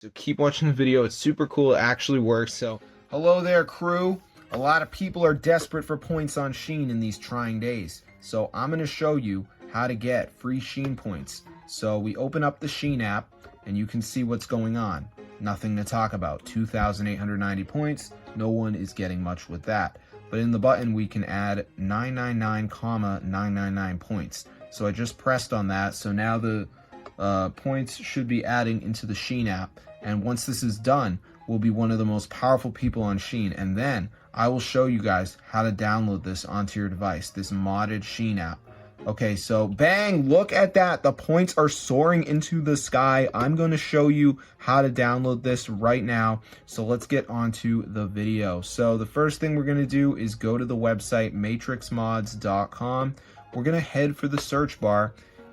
So keep watching the video. It's super cool. It actually works. So hello there, crew. A lot of people are desperate for points on SHEIN in these trying days. So I'm going to show you how to get free SHEIN points. So we open up the SHEIN app and you can see what's going on. Nothing to talk about. 2,890 points. No one is getting much with that. But in the button we can add 999,999 points. So I just pressed on that. So now the points should be adding into the SHEIN app. And once this is done, we'll be one of the most powerful people on SHEIN. And then I will show you guys how to download this onto your device, this modded SHEIN app. Okay, so bang, look at that. The points are soaring into the sky. I'm going to show you how to download this right now. So let's get onto the video. So the first thing we're going to do is go to the website matrixmods.com. We're going to head for the search bar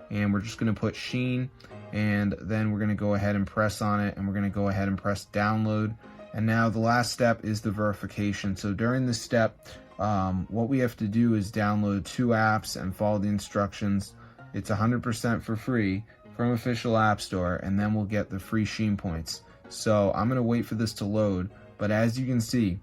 and we're just going to put SHEIN, and then we're going to go ahead and press on it, and we're going to go ahead and press download. And now the last step is the verification. So during this step, what we have to do is download 2 apps and follow the instructions. It's 100% for free from official app store, and then we'll get the free SHEIN points. So I'm going to wait for this to load, but as you can see,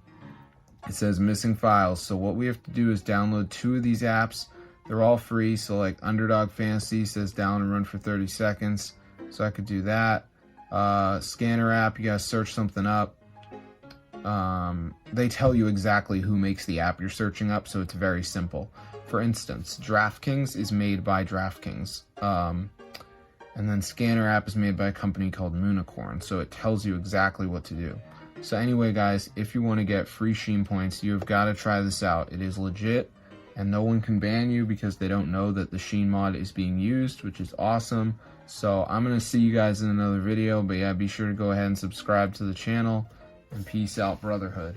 it says missing files. So what we have to do is download 2 of these apps. They're all free. So like Underdog Fantasy says down and run for 30 seconds. So I could do that. Scanner app, you gotta search something up. They tell you exactly who makes the app you're searching up, so it's very simple. For instance, DraftKings is made by DraftKings. And then Scanner app is made by a company called Moonicorn, so it tells you exactly what to do. So anyway, guys, if you want to get free SHEIN points, you've got to try this out. It is legit, and no one can ban you because they don't know that the SHEIN mod is being used, which is awesome. So I'm going to see you guys in another video, but yeah, be sure to go ahead and subscribe to the channel, and peace out, brotherhood.